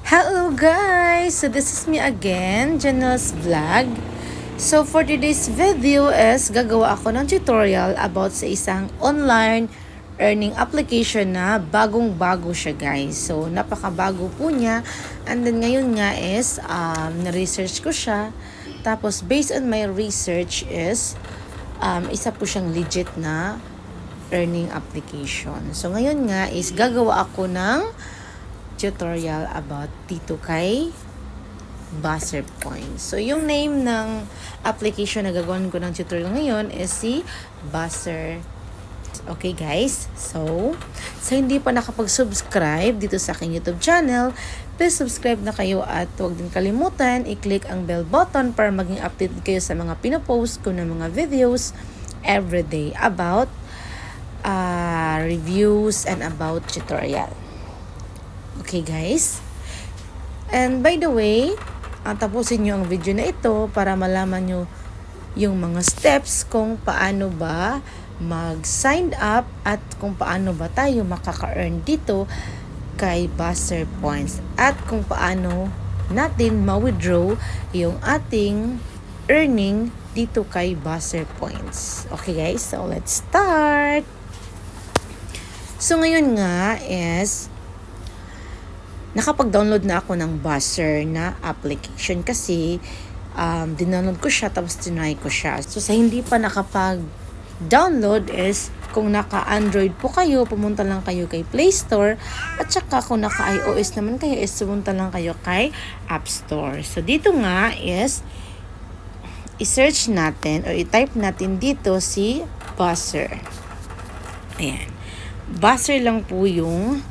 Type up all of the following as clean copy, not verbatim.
Hello guys! So this is me again, Janelle's Vlog. So for today's video is gagawa ako ng tutorial about sa isang online earning application na bagong-bago siya guys. So napakabago po niya. And then ngayon nga is na-research ko siya. Tapos based on my research is isa po siyang legit na earning application. So ngayon nga is gagawa ako ng tutorial about dito kay Buzzer Points. So, yung name ng application na gagawin ko ng tutorial ngayon is si Buzzer. Okay guys, so sa hindi pa nakapag-subscribe dito sa aking YouTube channel, please subscribe na kayo at huwag din kalimutan i-click ang bell button para maging updated kayo sa mga pinopost ko ng mga videos everyday about reviews and about tutorial. Okay guys? And by the way, tapusin nyo ang video na ito para malaman nyo yung mga steps kung paano ba mag-sign up at kung paano ba tayo makaka-earn dito kay Buzzer Points at kung paano natin ma-withdraw yung ating earning dito kay Buzzer Points. Okay guys, so let's start! So ngayon nga is nakapag-download na ako ng Buzzer na application kasi dinownload ko siya tapos tinry ko siya. So sa hindi pa nakapag-download is kung naka-Android po kayo, pumunta lang kayo kay Play Store at saka kung naka-iOS naman kayo is pumunta lang kayo kay App Store. So dito nga is i-search natin o i-type natin dito si Buzzer. Ayan. Buzzer lang po yung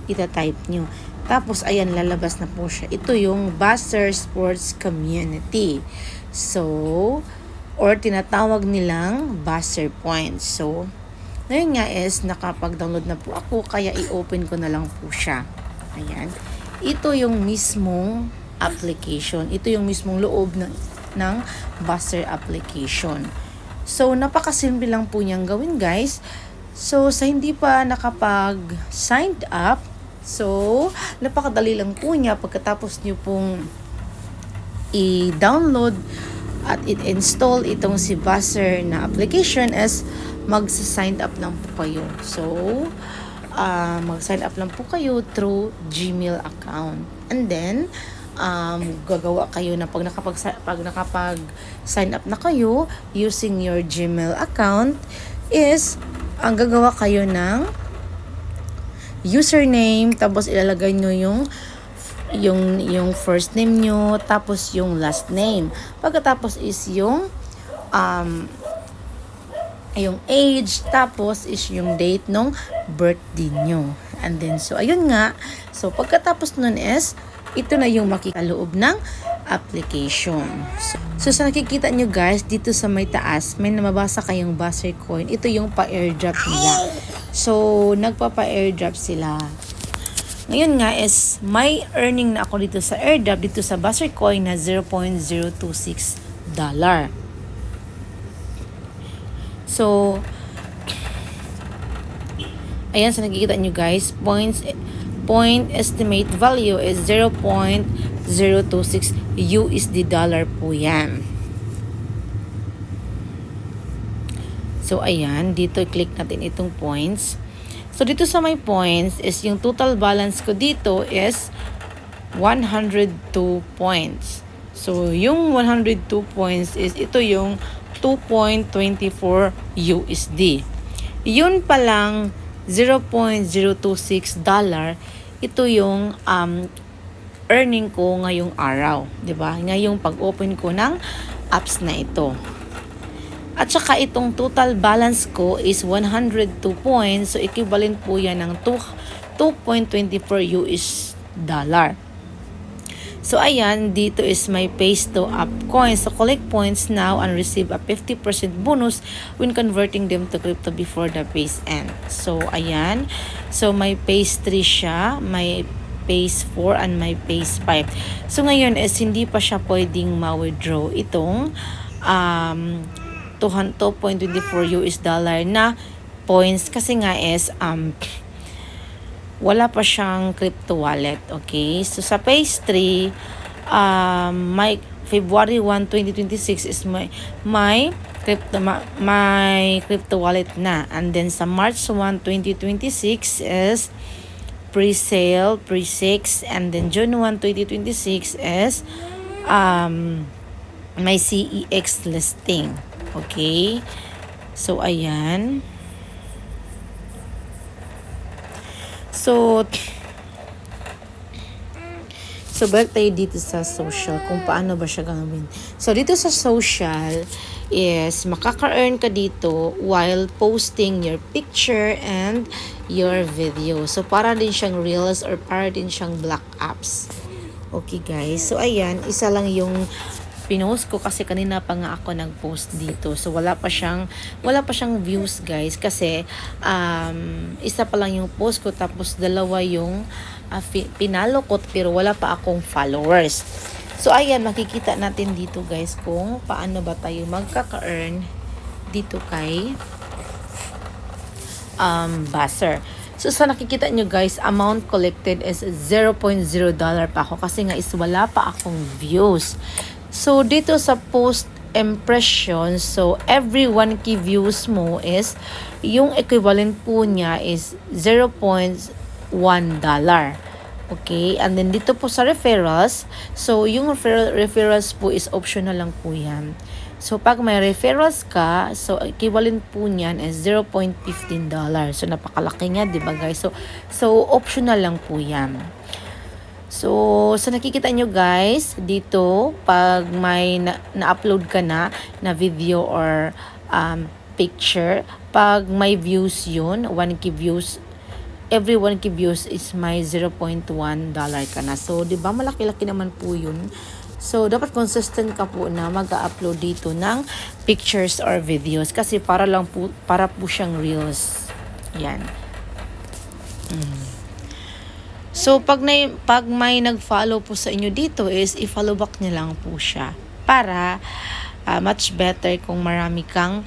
ita-type nyo. Tapos, ayan, lalabas na po siya. Ito yung Buzzer Sports Community. So, or tinatawag nilang Buzzer Points. So, ngayon nga is, nakapag-download na po ako, kaya i-open ko na lang po siya. Ayan. Ito yung mismong application. Ito yung mismong loob ng Buzzer application. So, napakasimple lang po niyang gawin, guys. So, sa hindi pa nakapag-signed up, so, napakadali lang po niya pagkatapos niyo pong i-download at i-install itong si Buzzer na application is mag-sign up lang po kayo. So, mag-sign up lang po kayo through Gmail account. And then, gagawa kayo na pag nakapag-sign up na kayo using your Gmail account is ang gagawa kayo ng username, tapos ilalagay nyo yung first name nyo, tapos yung last name. Pagkatapos is yung age, tapos is yung date ng birthday nyo. And then, so ayun nga. So, pagkatapos nun is, ito na yung makikaloob ng application. So sa nakikita nyo guys, dito sa may taas, may namabasa kayong Buzzer coin. Ito yung pa-airdrop nila. So, nagpapa-airdrop sila. Ngayon nga is, may earning na ako dito sa airdrop, dito sa Buzzer coin na $0.026. So, ayan, sa nakikita nyo guys, point estimate value is 0.026 USD dollar po yan. So, ayan, dito click natin itong points. So, dito sa my points is yung total balance ko dito is 102 points. So, yung 102 points is ito yung 2.24 USD. Yun pa lang $0.026 ito yung earning ko ngayong araw, 'di ba? Ngayong pag-open ko ng apps na ito. At saka itong total balance ko is 102 points, so equivalent po yan ng 2.24 US dollar. So ayan, dito is my paste to up coins. So collect points now and receive a 50% bonus when converting them to crypto before the phase end. So ayan, so may phase 3 siya, may phase 4 and may phase 5. So ngayon is hindi pa siya pwedeng ma-withdraw itong 2.24 US dollar na points kasi nga is wala pa siyang crypto wallet. Okay? So, sa phase 3, my February 1, 2026 is my crypto wallet na. And then sa March 1, 2026 is pre-sale, pre-6, and then June 1, 2026 is my CEX listing. Okay? So, ayan. So, balik tayo dito sa social, kung paano ba siya gagawin. So, dito sa social is makaka-earn ka dito while posting your picture and your video. So, para din siyang reels or para din siyang black apps. Okay, guys. So, ayan, isa lang yung pinost ko kasi kanina pa nga ako nag-post dito. So wala pa siyang views, guys, kasi isa pa lang yung post ko tapos dalawa yung pinalo ko pero wala pa akong followers. So ayan, makikita natin dito, guys, kung paano ba tayo magkaka-earn dito kay Buzzer. So sa nakikita nyo, guys, amount collected is $0.0 pa ako kasi nga is wala pa akong views. So, dito sa post impression, so every 1K views mo is, yung equivalent po niya is $0.1. Okay? And then dito po sa referrals, so yung referrals po is optional lang po yan. So, pag may referrals ka, so equivalent po niyan is $0.15. So, napakalaki nga, di ba, guys? So optional lang po yan. So, sa nakikita nyo, guys, dito, pag may na-upload ka na video or picture, pag may views yun, 1K views, every 1K views is may $0.1 ka na. So, di ba, malaki-laki naman po yun. So, dapat consistent ka po na mag-upload dito ng pictures or videos kasi para po siyang reels. Yan. So, pag may nag-follow po sa inyo dito is i-follow back niyo lang po siya para much better kung marami kang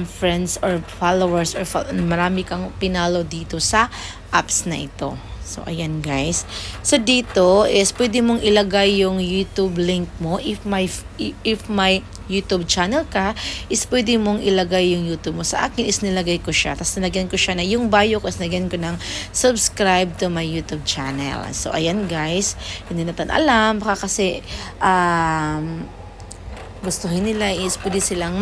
friends or followers or marami kang pinalo dito sa apps na ito. So, ayan, guys. So, dito is pwede mong ilagay yung YouTube link mo. If my YouTube channel ka, is pwede mong ilagay yung YouTube mo. Sa akin is nilagay ko siya. Tapos nilagyan ko siya na yung bio ko is nilagyan ko ng subscribe to my YouTube channel. So, ayan, guys. Hindi natin alam. Baka kasi gustuhin nila is pwede silang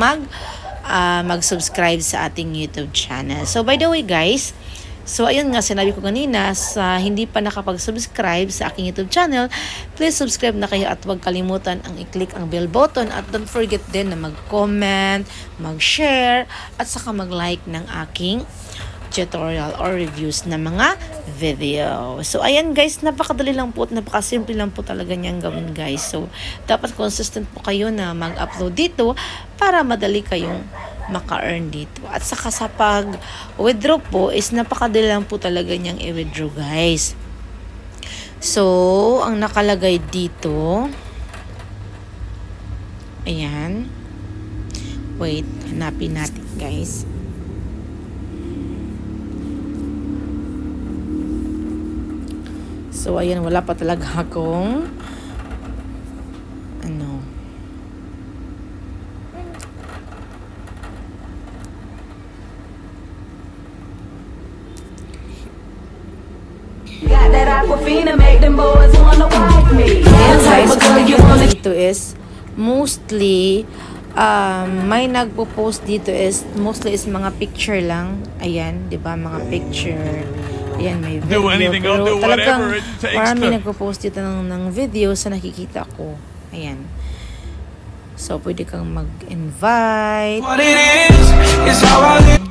mag-subscribe sa ating YouTube channel. So, by the way, guys, so, ayun nga, sinabi ko kanina, sa hindi pa nakapag-subscribe sa aking YouTube channel, please subscribe na kayo at huwag kalimutan ang i-click ang bell button at don't forget din na mag-comment, mag-share, at saka mag-like ng aking tutorial or reviews na mga video. So, ayan, guys, napakadali lang po at napakasimple lang po talaga niyang gawin, guys. So, dapat consistent po kayo na mag-upload dito para madali kayong maka-earn dito. At saka sa pag-withdraw po is napakadali lang po talaga niyang i-withdraw, guys. So, ang nakalagay dito, ayan. Wait, hanapin natin, guys. So, ayan, wala pa talaga akong dito is mostly may nagpo-post dito is mostly is mga picture lang. Ayan, 'di ba, mga picture. Ayan, may video. Pero talagang marami nagpo-post dito ng video sa nakikita ko. Ayan. So, pwede kang mag-invite. What it is how I live.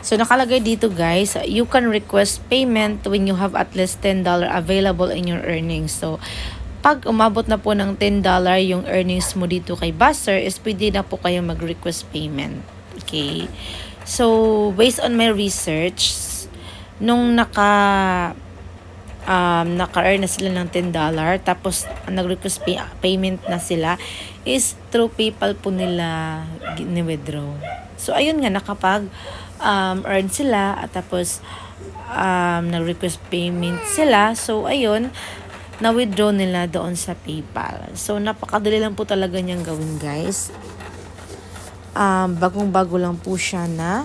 So, nakalagay dito, guys, you can request payment when you have at least $10 available in your earnings. So, pag umabot na po ng $10 yung earnings mo dito kay Buzzer, is pwede na po kayo mag-request payment. Okay? So, based on my research, nung naka-earn na sila ng $10, tapos nag-request payment na sila, is through PayPal po nila ni-withdraw. So, ayun nga, earn sila, at tapos nag-request payment sila. So, ayun, na-withdraw nila doon sa PayPal. So, napakadali lang po talaga niyang gawin, guys. Bagong-bago lang po siya na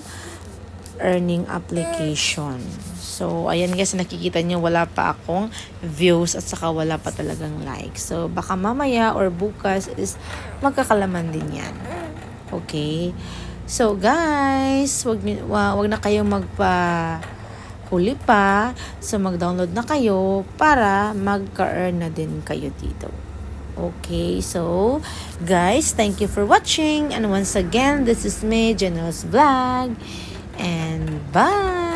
earning application. So, ayan guys, nakikita niyo wala pa akong views at saka wala pa talagang likes. So, baka mamaya or bukas is magkakalaman din yan. Okay? So, guys, wag na kayong huli pa. So, mag-download na kayo para magka-earn na din kayo dito. Okay, so, guys, thank you for watching. And once again, this is me, Janelle's Vlog. And bye!